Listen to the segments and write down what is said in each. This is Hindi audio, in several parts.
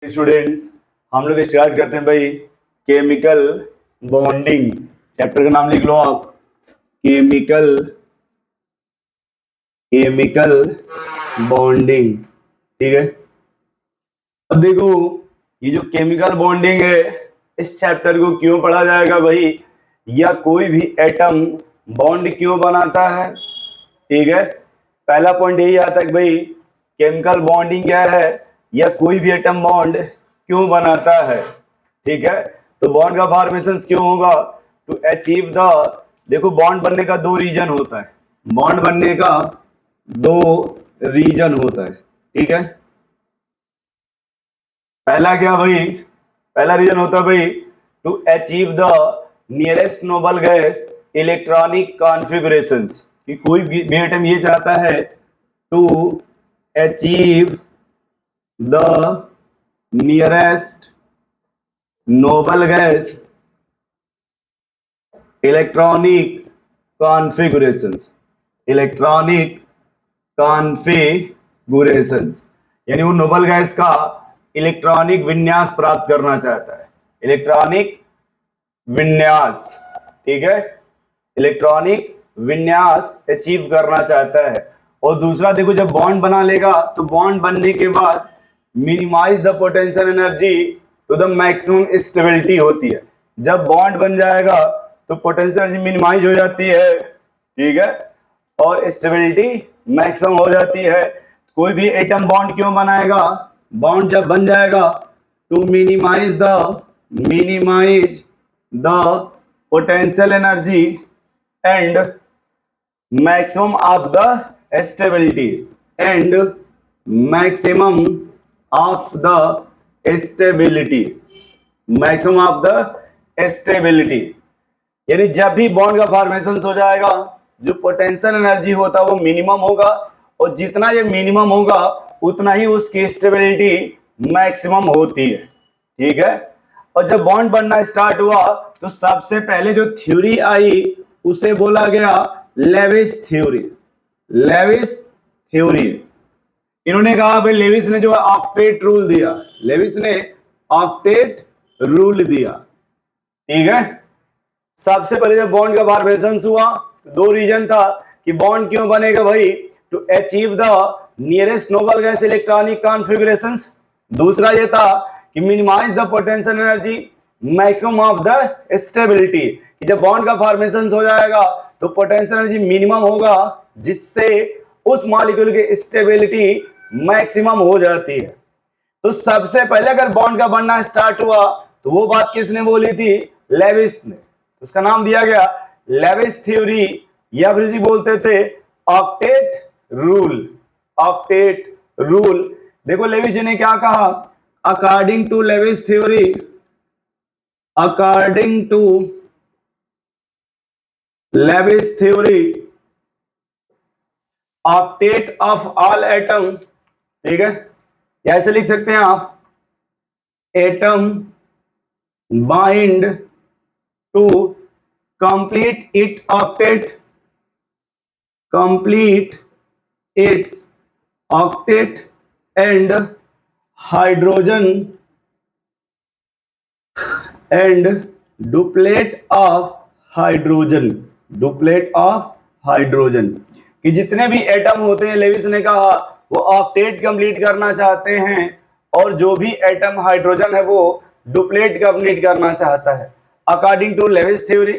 स्टूडेंट्स, हम लोग स्टार्ट करते हैं भाई केमिकल बॉन्डिंग। चैप्टर का नाम लिख लो आप, केमिकल केमिकल बॉन्डिंग। ठीक है, अब देखो ये जो केमिकल बॉन्डिंग है इस चैप्टर को क्यों पढ़ा जाएगा भाई, या कोई भी एटम बॉन्ड क्यों बनाता है। ठीक है, पहला पॉइंट यही आता है कि भाई केमिकल बॉन्डिंग क्या है, या कोई भी एटम बॉन्ड क्यों बनाता है। ठीक है, तो बॉन्ड का फॉर्मेशन क्यों होगा, टू अचीव द, देखो बॉन्ड बनने का दो रीजन होता है, बॉन्ड बनने का दो रीजन होता है। ठीक है, पहला क्या भाई, पहला रीजन होता है भाई to achieve the nearest noble gas electronic configurations, कि कोई भी एटम ये चाहता है to achieve the nearest noble gas electronic configurations, electronic configurations, यानी वो नोबल गैस का इलेक्ट्रॉनिक विन्यास प्राप्त करना चाहता है, इलेक्ट्रॉनिक विन्यास। ठीक है, इलेक्ट्रॉनिक विन्यास अचीव करना चाहता है। और दूसरा देखो, जब बॉन्ड बना लेगा तो बॉन्ड बनने के बाद minimize the potential energy to the maximum stability होती है। जब बॉन्ड बन जाएगा तो पोटेंशियल एनर्जी मिनिमाइज हो जाती है, ठीक है, और स्टेबिलिटी मैक्सिमम हो जाती है। कोई भी एटम बॉन्ड क्यों बनाएगा, बॉन्ड जब बन जाएगा to minimize the potential energy and maximum of the stability, and maximum of the stability, maximum of the stability, यानी जब भी बॉन्ड का फॉर्मेशन हो जाएगा जो पोटेंशियल एनर्जी होता है वो मिनिमम होगा, और जितना ये मिनिमम होगा उतना ही उसकी स्टेबिलिटी मैक्सिमम होती है। ठीक है, और जब बॉन्ड बनना स्टार्ट हुआ तो सबसे पहले जो थ्योरी आई उसे बोला गया लेविस थ्योरी, लेविस थ्योरी। इन्होंने कहा भाई, लेविस ने जो ऑक्टेट रूल दिया, लेविस ने ऑक्टेट रूल दिया। ठीक है, सबसे पहले जब बॉन्ड का फॉर्मेशन हुआ तो दो रीजन था कि बॉन्ड क्यों बनेगा भाई, to achieve the nearest noble gas electronic configurations, दूसरा ये था कि minimize the potential energy maximum of the stability, कि जब बॉन्ड का फॉर्मेशन हो जाएगा तो पोटेंशियल एनर्जी मिनिमम होगा जिससे उस मॉलिक्यूल की स्टेबिलिटी मैक्सिमम हो जाती है। तो सबसे पहले अगर बॉन्ड का बनना स्टार्ट हुआ तो वो बात किसने बोली थी, लेविस ने, उसका नाम दिया गया लेविस थ्योरी, या फिर इसी बोलते थे ऑक्टेट रूल, ऑक्टेट रूल। देखो लेविस ने क्या कहा, according to Lewis theory, according to Lewis theory octet of all atom, ठीक है, ऐसे लिख सकते हैं आप, atom bind to complete it octet, complete its octet and hydrogen and duplet of hydrogen, duplet of hydrogen, कि जितने भी एटम होते हैं लेविस ने कहा वो ऑक्टेट कंप्लीट करना चाहते हैं, और जो भी एटम हाइड्रोजन है वो डुप्लेट कंप्लीट करना चाहता है। According to Lewis theory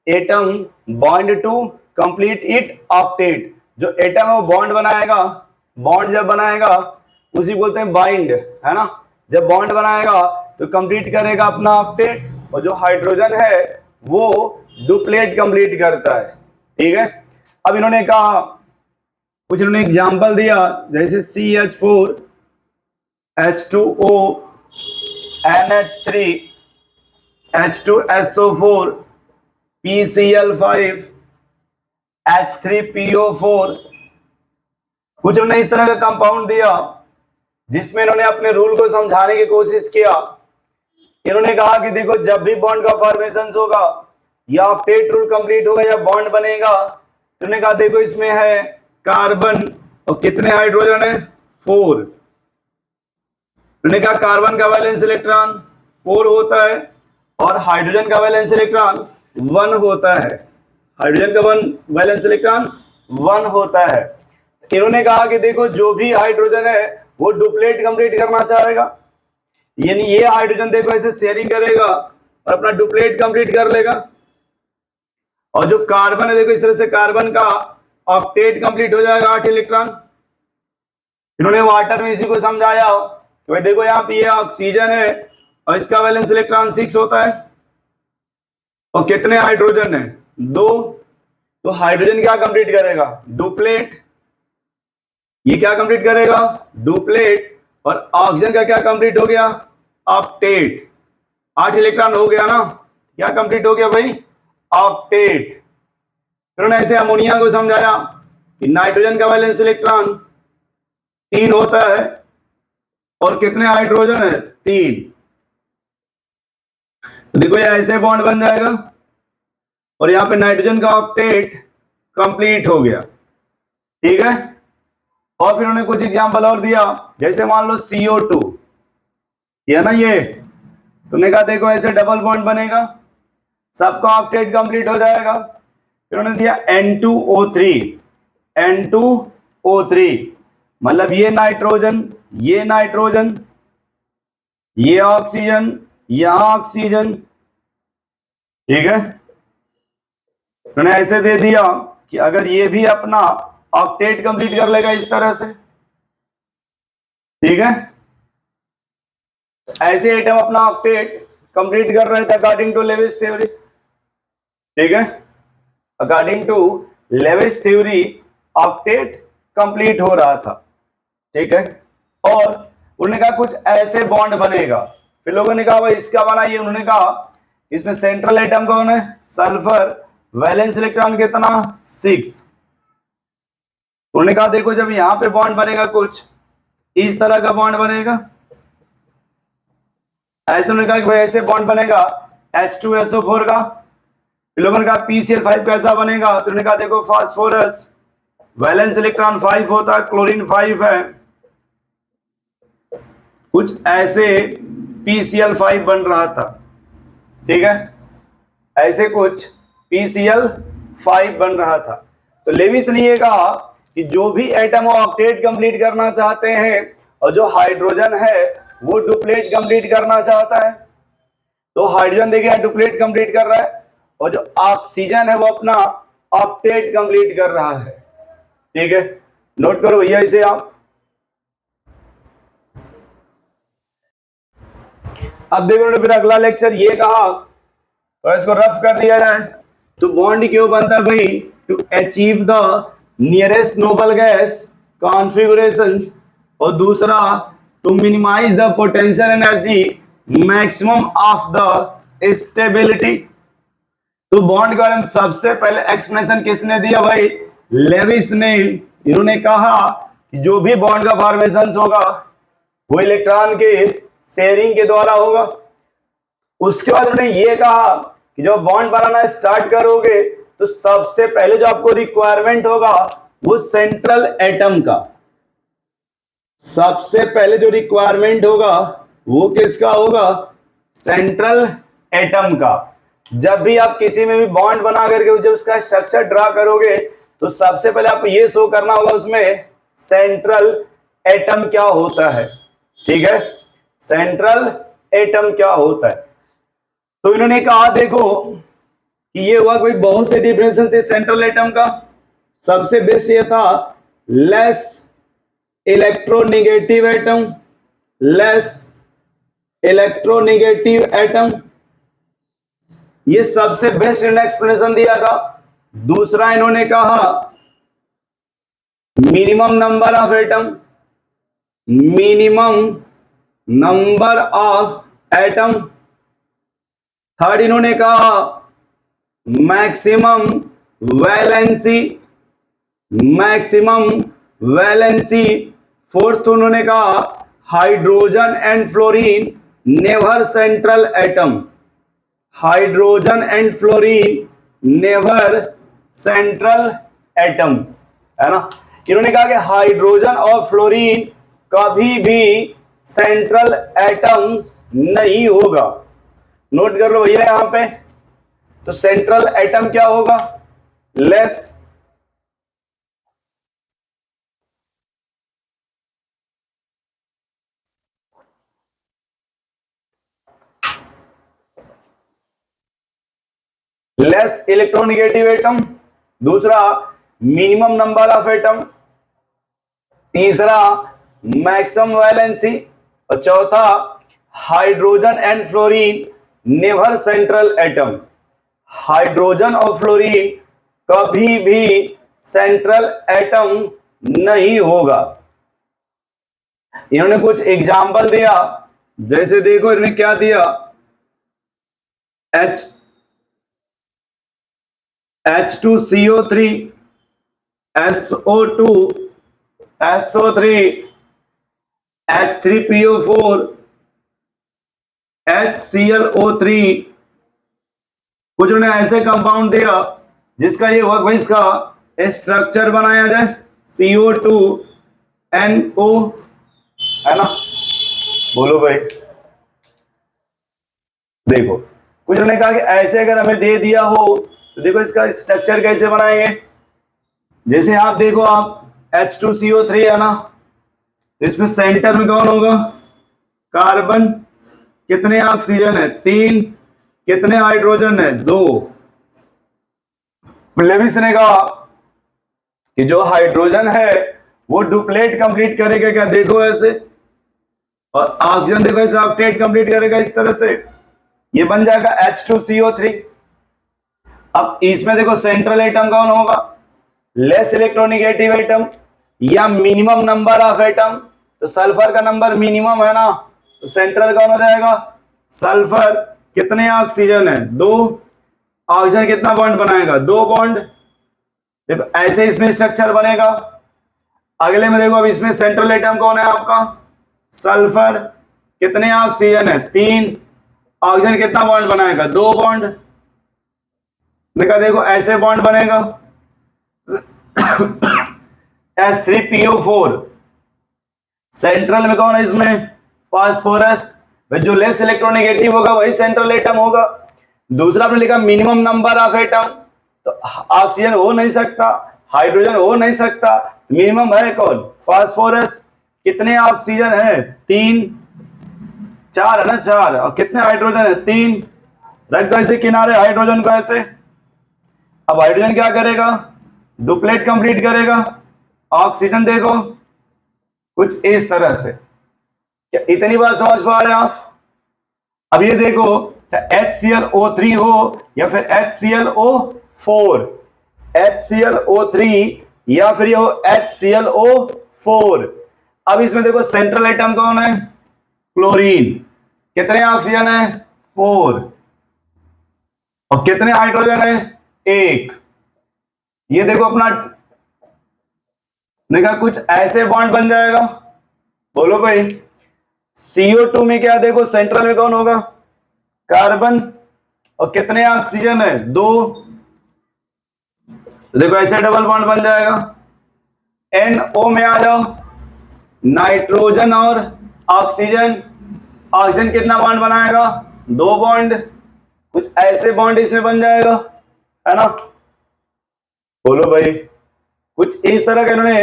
atom bond to complete it octet, जो एटम है वो बॉन्ड बनाएगा, बॉन्ड जब बनाएगा उसी बोलते हैं बाइंड, है ना, जब बॉन्ड बनाएगा तो कंप्लीट करेगा अपना ऑक्टेट, और जो हाइड्रोजन है वो डुप्लेट कंप्लीट करता है। ठीक है, अब इन्होंने कहा, कुछ इन्होंने एग्जांपल दिया, जैसे CH4 H2O NH3 H2SO4 PCl5 H3PO4, कुछ उन्होंने इस तरह का कंपाउंड दिया जिसमें इन्होंने अपने रूल को समझाने की कोशिश किया। इन्होंने कहा कि देखो जब भी बॉन्ड का फॉर्मेशन होगा या ऑक्टेट रूल कंप्लीट होगा या बॉन्ड बनेगा, तो उन्होंने कहा देखो इसमें है कार्बन और कितने हाइड्रोजन है, 4, उन्होंने कहा कार्बन का वैलेंस इलेक्ट्रॉन 4 होता है और हाइड्रोजन का वैलेंस इलेक्ट्रॉन 1 होता है। हाइड्रोजन का वैलेंस इलेक्ट्रॉन 1 होता है। इन्होंने कहा कि देखो जो भी हाइड्रोजन है वो डुप्लेट कंप्लीट करना चाहेगा, यानी ये हाइड्रोजन देखो ऐसे शेयरिंग करेगा और अपना डुप्लेट कंप्लीट कर लेगा, और जो कार्बन है देखो इस तरह से कार्बन का ऑक्टेट कंप्लीट हो जाएगा 8 इलेक्ट्रॉन। इन्होंने वाटर में इसी को समझाया कि भाई देखो यहाँ पे ये ऑक्सीजन है और इसका वैलेंस इलेक्ट्रॉन 6 होता है और कितने हाइड्रोजन है 2, तो हाइड्रोजन क्या कंप्लीट करेगा डुप्लेट, ये क्या कंप्लीट करेगा डुप्लेट, और ऑक्सीजन का क्या कंप्लीट हो गया ऑक्टेट, 8 इलेक्ट्रॉन हो गया ना, क्या कंप्लीट हो गया भाई ऑक्टेट। फिर उन्होंने ऐसे अमोनिया को समझाया कि नाइट्रोजन का वैलेंस इलेक्ट्रॉन 3 होता है और कितने हाइड्रोजन है 3, तो देखो ये ऐसे बॉन्ड बन जाएगा और यहाँ पे नाइट्रोजन का ऑक्टेट कंप्लीट हो गया, ठीक है। और फिर उन्होंने कुछ एग्जांपल और दिया, जैसे मान लो CO2 ये ना ये, तुमने कहा देखो ऐसे डबल बॉन्ड बनेगा, सबका ऑक्टेट कंप्लीट हो जाएगा। फिर उन्होंने दिया N2O3, N2O3 मतलब ये नाइट्रोजन, ये नाइट्रोजन, ये ऑक्सीजन, यहां ऑक्सीजन, ठीक है। उन्होंने ऐसे दे दिया कि अगर ये भी अपना ऑक्टेट कंप्लीट कर लेगा इस तरह से, ठीक है, ऐसे एटम अपना ऑक्टेट कंप्लीट कर रहे थे अकॉर्डिंग टू लेविस थ्योरी, ठीक है, according to Lewis theory octet complete हो रहा था, ठीक है। और उन्होंने कहा कुछ ऐसे बॉन्ड बनेगा, फिर लोगों ने कहा भाई इसका बनाइए, उन्होंने कहा इसमें सेंट्रल एटम कौन है सल्फर, वैलेंस इलेक्ट्रॉन कितना 6। उन्होंने कहा देखो जब यहां पे बॉन्ड बनेगा कुछ इस तरह का बॉन्ड बनेगा, ऐसे उन्होंने कहा कि भाई ऐसे बॉन्ड बनेगा H2SO4 का। फिर लोगों ने कहा PCl5 कैसा बनेगा, तो उन्होंने कहा देखो फास्फोरस वैलेंस इलेक्ट्रॉन 5 होता है, क्लोरीन 5 है, कुछ ऐसे PCl5 बन रहा था, ठीक है, ऐसे कुछ PCl5 बन रहा था। तो लेविस ने ये कहा कि जो भी एटम ऑक्टेट कंप्लीट करना चाहते हैं और जो हाइड्रोजन है वो डुप्लेट कंप्लीट करना चाहता है, तो हाइड्रोजन देखिए डुप्लेट कंप्लीट कर रहा है और जो ऑक्सीजन है वो अपना ऑक्टेट कंप्लीट कर रहा है, ठीक है। नोट करो भैया इसे आप। अब देखो फिर अगला लेक्चर ये कहा और इसको रफ कर दिया जाए, तो बॉन्ड क्यों बनता है भाई, to achieve the nearest noble gas configurations, और दूसरा to minimize the potential energy maximum of the stability. तो बॉन्ड के बारे में सबसे पहले एक्सप्लेनेशन किसने दिया भाई लेविस ने। इन्होंने कहा कि जो भी बॉन्ड का फॉर्मेशन होगा वो इलेक्ट्रॉन के शेयरिंग के द्वारा होगा। उसके बाद उन्होंने ये कहा कि जब बॉन्ड बनाना स्टार्ट करोगे तो सबसे पहले जो आपको रिक्वायरमेंट होगा वो सेंट्रल एटम का, सबसे पहले जो रिक्वायरमेंट होगा वो किसका होगा सेंट्रल एटम का। जब भी आप किसी में भी बॉन्ड बना करके जब उसका स्ट्रक्चर ड्रा करोगे तो सबसे पहले आपको ये शो करना होगा उसमें सेंट्रल एटम क्या होता है, ठीक है, सेंट्रल एटम क्या होता है। तो इन्होंने कहा देखो कि ये हुआ कोई बहुत से डिफरेंसेस थे सेंट्रल एटम का। सबसे बेस्ट ये था less electronegative atom, less electronegative atom, ये सबसे बेस्ट एक्सप्लेनेशन दिया था। दूसरा इन्होंने कहा minimum number of atom, minimum number of atom. Third इन्होंने कहा maximum valency, maximum valency. Fourth उन्होंने कहा hydrogen and fluorine never central atom, hydrogen and fluorine never central atom, है ना। इन्होंने कहा कि हाइड्रोजन और फ्लोरीन कभी भी सेंट्रल एटम नहीं होगा। नोट कर लो भैया यहां पे, तो सेंट्रल एटम क्या होगा, लेस लेस इलेक्ट्रोनेगेटिव एटम, दूसरा मिनिमम नंबर ऑफ एटम, तीसरा मैक्सिमम वैलेंसी, और चौथा hydrogen and fluorine never central atom. Hydrogen और फ्लोरीन कभी भी सेंट्रल एटम नहीं होगा। इन्होंने कुछ एग्जाम्पल दिया, जैसे देखो इन्होंने क्या दिया, H2CO3, SO2, SO3, H3PO4, HClO3, कुछ उन्हें ऐसे कंपाउंड दिया जिसका ये वर्कबेस का स्ट्रक्चर बनाया जाए CO2NO, है ना, बोलो भाई। देखो कुछ उन्होंने कहा कि ऐसे अगर हमें दे दिया हो तो देखो इसका स्ट्रक्चर कैसे बनाएंगे। जैसे आप देखो, आप H2CO3 है ना, तो इसमें सेंटर में कौन होगा, कार्बन, कितने ऑक्सीजन है 3, कितने हाइड्रोजन है 2। लेविस ने कहा कि जो हाइड्रोजन है वो डुप्लेट कंप्लीट करेगा क्या, देखो ऐसे, और ऑक्सीजन देखो ऐसे ऑक्टेट कंप्लीट करेगा इस तरह से, ये बन जाएगा H2CO3। अब इसमें देखो सेंट्रल एटम कौन होगा, लेस इलेक्ट्रोनेगेटिव एटम या मिनिमम नंबर ऑफ एटम, तो सल्फर का नंबर मिनिमम है ना, तो सेंट्रल कौन हो जाएगा, सल्फर, कितने ऑक्सीजन है 2, ऑक्सीजन कितना बॉन्ड बनाएगा 2 बॉन्ड। देखो ऐसे इसमें स्ट्रक्चर बनेगा। अगले में देखो, अब इसमें सेंट्रल एटम कौन है आपका, सल्फर, कितने ऑक्सीजन है 3, ऑक्सीजन कितना बॉन्ड बनाएगा 2 बॉन्ड। देखो ऐसे बॉन्ड बनेगा H3PO4, सेंट्रल में कौन है इसमें, फास्फोरस, जो लेस इलेक्ट्रोनेगेटिव होगा वही सेंट्रल एटम होगा। दूसरा आपने लिखा मिनिमम नंबर ऑफ एटम, तो ऑक्सीजन हो नहीं सकता, हाइड्रोजन हो नहीं सकता, मिनिमम है कौन, फास्फोरस, कितने ऑक्सीजन है 3, 4 है ना 4, और कितने हाइड्रोजन है 3, रख दो ऐसे किनारे हाइड्रोजन को ऐसे। अब हाइड्रोजन क्या करेगा, डुप्लेट कंप्लीट करेगा, ऑक्सीजन देखो कुछ इस तरह से। क्या इतनी बात समझ पा रहे हैं आप। अब ये देखो, चाहे HClO3 हो या फिर HClO4, HClO3 या फिर ये हो HClO4। अब इसमें देखो सेंट्रल एटम कौन है, क्लोरीन, कितने ऑक्सीजन है 4, और कितने हाइड्रोजन है 1। ये देखो अपना देखा कुछ ऐसे बॉन्ड बन जाएगा, बोलो भाई। CO2 में क्या देखो, सेंट्रल में कौन होगा, कार्बन, और कितने ऑक्सीजन है 2, तो देखो ऐसे डबल बॉन्ड बन जाएगा। NO में आ जाओ, नाइट्रोजन और ऑक्सीजन, ऑक्सीजन कितना बॉन्ड बनाएगा 2 बॉन्ड, कुछ ऐसे बॉन्ड इसमें बन जाएगा, है ना, बोलो भाई। कुछ इस तरह का इन्होंने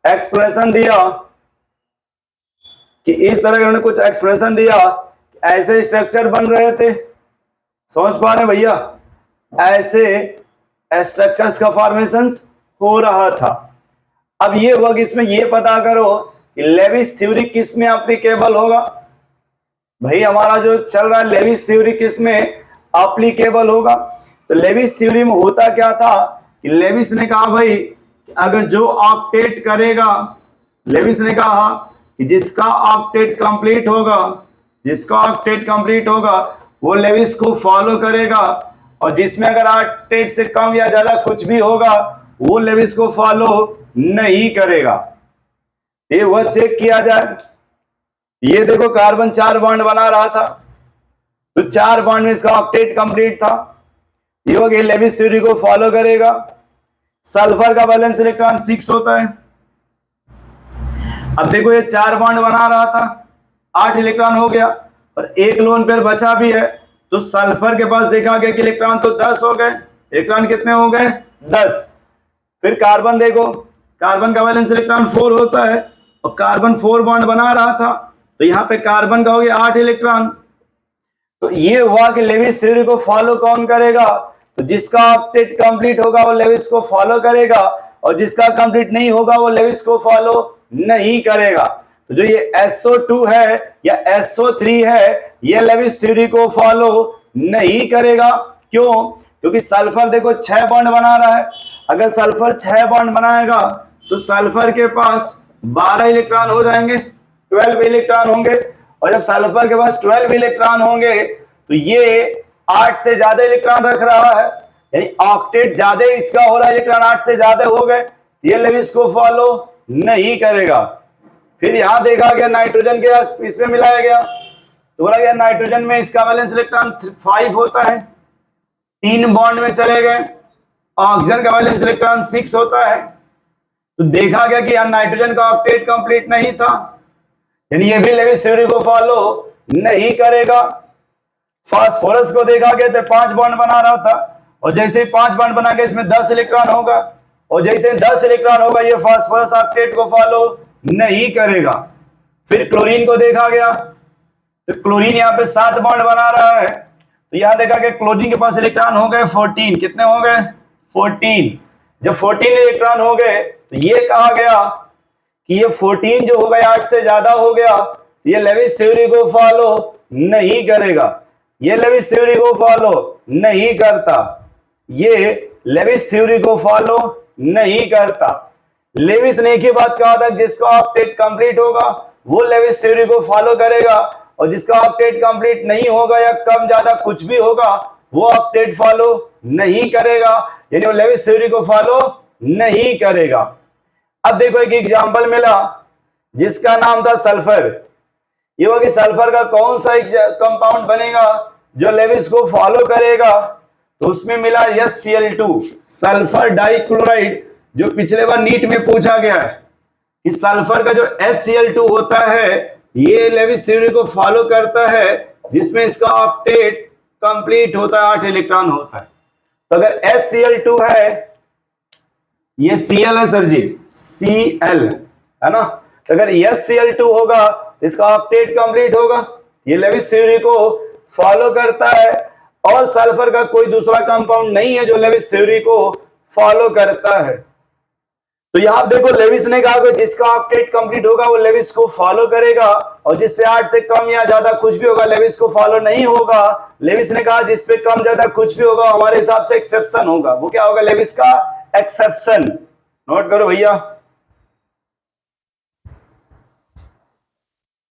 एक्सप्रेशन दिया, कि इस तरह का इन्होंने कुछ एक्सप्रेशन दिया, ऐसे स्ट्रक्चर बन रहे थे, समझ पा रहे भैया, ऐसे स्ट्रक्चर्स का फॉर्मेशन हो रहा था। अब ये हुआ कि इसमें ये पता करो कि लेविस थ्योरी किस में एप्लीकेबल होगा। भाई हमारा जो चल रहा है लेविस थ्योरी किस में एप्लीकेबल होगा, तो लेविस थ्योरी में होता क्या था कि लेविस ने कहा भाई अगर जो ऑक्टेट करेगा, लेविस ने कहा कि जिसका ऑक्टेट कंप्लीट होगा, जिसका ऑक्टेट कंप्लीट होगा वो लेविस को फॉलो करेगा, और जिसमें अगर ऑक्टेट से कम या ज्यादा कुछ भी होगा वो लेविस को फॉलो नहीं करेगा। ये वह चेक किया जाए। ये देखो कार्बन 4 बॉन्ड बना रहा था, तो 4 बॉन्ड में इसका ऑक्टेट कंप्लीट था, ये हो गया लेविस थ्योरी को फॉलो करेगा। सल्फर का वैलेंस इलेक्ट्रॉन 6 होता है। अब देखो ये 4 बॉन्ड बना रहा था, 8 इलेक्ट्रॉन हो गया और एक लोन पेयर बचा भी है। तो सल्फर के पास देखा गया कि इलेक्ट्रॉन तो 10 हो गए। इलेक्ट्रॉन कितने हो गए? 10। फिर कार्बन देखो, कार्बन का वैलेंस इलेक्ट्रॉन 4 होता है और कार्बन 4 बॉन्ड बना रहा था, तो यहाँ पे कार्बन का हो गया 8 इलेक्ट्रॉन। तो ये हुआ कि लेविस थ्योरी को फॉलो कौन करेगा? तो जिसका ऑक्टेट कंप्लीट होगा वो लेविस को फॉलो करेगा और जिसका कंप्लीट नहीं होगा वो लेविस को फॉलो नहीं करेगा। तो जो ये SO2 है या SO3 है ये लेविस थ्योरी को फॉलो नहीं करेगा। क्यों? क्योंकि सल्फर देखो 6 बॉन्ड बना रहा है। अगर सल्फर 6 बॉन्ड बनाएगा तो सल्फर के पास 12 इलेक्ट्रॉन हो जाएंगे, 12 इलेक्ट्रॉन होंगे। और जब सल्फर के पास 12 इलेक्ट्रॉन होंगे तो ये 8 से ज्यादा इलेक्ट्रॉन रख रहा है, यानी ऑक्टेट ज्यादा इसका हो रहा है, इलेक्ट्रॉन 8 से ज्यादा हो गए, ये लेविस को फॉलो नहीं करेगा। फिर यहां देखा गया नाइट्रोजन के इसमें मिलाया गया तो बोला गया नाइट्रोजन में इसका वैलेंस इलेक्ट्रॉन 5 होता है, 3 बॉन्ड में चले गए। ऑक्सीजन का वैलेंस इलेक्ट्रॉन 6 होता है। तो देखा गया कि नाइट्रोजन का ऑक्टेट कंप्लीट नहीं था, यानी ये भी लेविस थ्योरी को फॉलो नहीं करेगा। फास्फोरस को देखा गया तो 5 बॉन्ड बना रहा था और जैसे ही 5 बॉन्ड बना के इसमें 10 इलेक्ट्रॉन होगा और जैसे 10 इलेक्ट्रॉन होगा ये फास्फोरस ऑक्टेट को फॉलो नहीं करेगा। फिर क्लोरीन को देखा गया तो क्लोरीन यहाँ पे 7 बॉन्ड बना रहा है, तो यहां देखा गया क्लोरीन के पास इलेक्ट्रॉन हो गए 14। कितने हो गए? 14। जब 14 इलेक्ट्रॉन हो गए तो ये कहा गया कि ये 14 जो हो गया 8 से ज्यादा हो गया, ये लेविस थ्योरी को फॉलो नहीं करेगा। ये लेविस थ्योरी को फॉलो नहीं करता, ये लेविस थ्योरी को फॉलो नहीं करता। लेविस ने एक ही बात कहा था, जिसका ऑक्टेट कंप्लीट होगा वो लेविस थ्योरी को फॉलो करेगा और जिसका ऑक्टेट कंप्लीट नहीं होगा या कम ज्यादा कुछ भी होगा वो ऑक्टेट फॉलो नहीं करेगा, यानी वो लेविस थ्योरी को फॉलो नहीं करेगा। अब देखो एक एग्जांपल मिला जिसका नाम था सल्फर। ये हुआ कि सल्फर का कौन सा कंपाउंड बनेगा जो लेविस को फॉलो करेगा, तो उसमें मिला SCl2 सल्फर डाइक्लोराइड, जो पिछले बार नीट में पूछा गया है कि सल्फर का जो SCl2 होता है ये लेविस थ्योरी को फॉलो करता है, जिसमें इसका ऑक्टेट कंप्लीट होता है, 8 इलेक्ट्रॉन होता है। तो अगर SCl2 है, ये Cl है सर जी, Cl है ना, तो अगर SCl2 होगा तो इसका ऑक्टेट कंप्लीट होगा, ये लेविस थ्योरी को फॉलो करता है। और सल्फर का कोई दूसरा कंपाउंड नहीं है जो लेविस थ्योरी को फॉलो करता है। तो यहां देखो लेविस ने कहा कि जिसका ऑक्टेट कंप्लीट होगा वो लेविस को फॉलो करेगा और जिस पे 8 से कम या ज्यादा कुछ भी होगा लेविस को फॉलो नहीं होगा। लेविस ने कहा जिस पे कम ज्यादा कुछ भी होगा हमारे हिसाब से एक्सेप्शन होगा। वो क्या होगा? लेविस का एक्सेप्शन। नोट करो भैया।